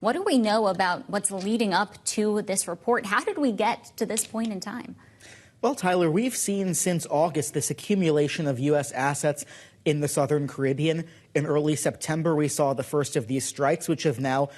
What do we know about what's leading up to this report? How did we get to this point in time? Well, Tyler, we've seen since August this accumulation of U.S. assets in the southern Caribbean. In early September, we saw the first of these strikes, which have now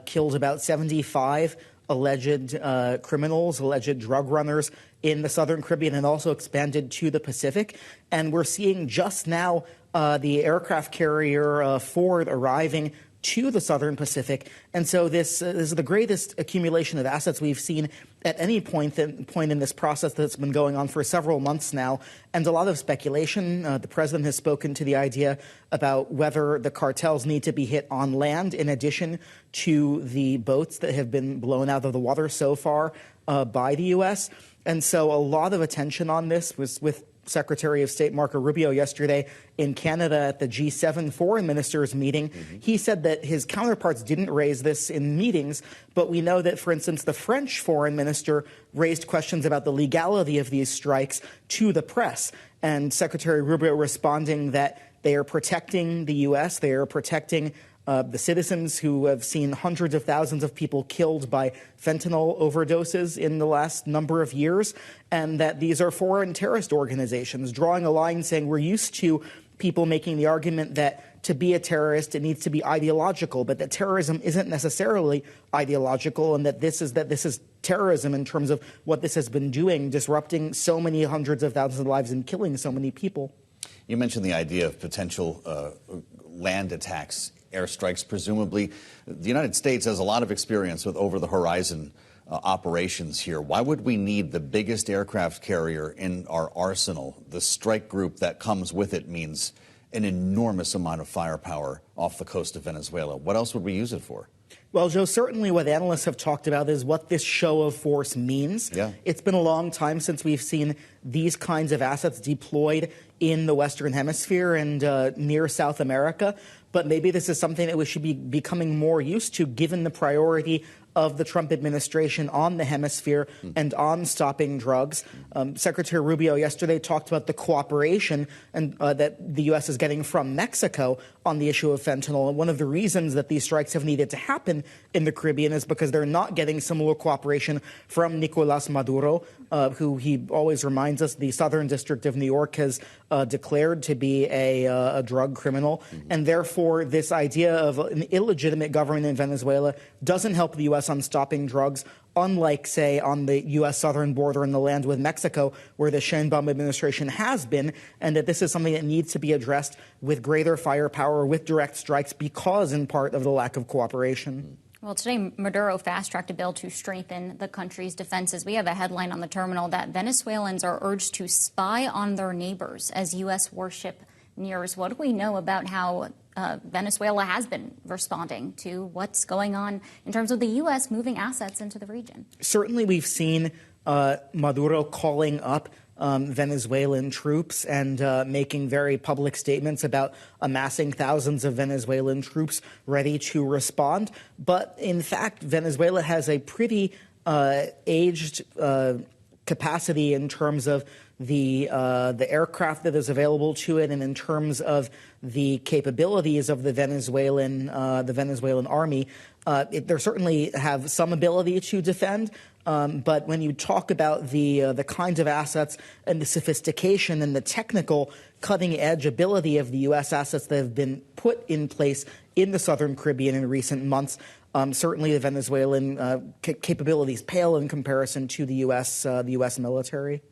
killed about 75 alleged criminals, alleged drug runners in the southern Caribbean, and also expanded to the Pacific. And we're seeing just now the aircraft carrier Ford arriving to the southern Pacific. And so this is the greatest accumulation of assets we've seen at any point in this process that's been going on for several months now. And a lot of speculation. The president has spoken to the idea about whether the cartels need to be hit on land in addition to the boats that have been blown out of the water so far by the U.S. And so a lot of attention on this was with Secretary of State Marco Rubio yesterday in Canada at the G7 foreign ministers meeting. He said that his counterparts didn't raise this in meetings, but we know that, for instance, the French foreign minister raised questions about the legality of these strikes to the press. And Secretary Rubio responding that they are protecting the U.S., they are protecting the citizens who have seen hundreds of thousands of people killed by fentanyl overdoses in the last number of years, and that these are foreign terrorist organizations, drawing a line saying we're used to people making the argument that to be a terrorist, it needs to be ideological, but that terrorism isn't necessarily ideological, and that this is terrorism in terms of what this has been doing, disrupting so many hundreds of thousands of lives and killing so many people. You mentioned the idea of potential land attacks, airstrikes, presumably. The United States has a lot of experience with over-the-horizon operations here. Why would we need the biggest aircraft carrier in our arsenal? The strike group that comes with it means an enormous amount of firepower off the coast of Venezuela. What else would we use it for? Well, Joe, certainly what analysts have talked about is what this show of force means. Yeah. It's been a long time since we've seen these kinds of assets deployed in the Western Hemisphere and near South America. But maybe this is something that we should be becoming more used to, given the priority of the Trump administration on the hemisphere and on stopping drugs. Secretary Rubio yesterday talked about the cooperation and that the U.S. is getting from Mexico on the issue of fentanyl. And one of the reasons that these strikes have needed to happen in the Caribbean is because they're not getting similar cooperation from Nicolás Maduro, who he always reminds us the Southern District of New York has declared to be a drug criminal. And therefore, this idea of an illegitimate government in Venezuela doesn't help the U.S. on stopping drugs, unlike, say, on the U.S. southern border in the land with Mexico, where the Sheinbaum administration has been, and that this is something that needs to be addressed with greater firepower, with direct strikes, because, in part, of the lack of cooperation. Well, today, Maduro fast-tracked a bill to strengthen the country's defenses. We have a headline on the terminal that Venezuelans are urged to spy on their neighbors as U.S. warship nears. What do we know about how Venezuela has been responding to what's going on in terms of the U.S. moving assets into the region? Certainly, we've seen Maduro calling up Venezuelan troops and making very public statements about amassing thousands of Venezuelan troops ready to respond. But in fact, Venezuela has a pretty aged capacity in terms of the aircraft that is available to it, and in terms of the capabilities of the Venezuelan army. They certainly have some ability to defend, but when you talk about the kinds of assets and the sophistication and the technical cutting-edge ability of the U.S. assets that have been put in place in the southern Caribbean in recent months, certainly the Venezuelan capabilities pale in comparison to the U.S. military.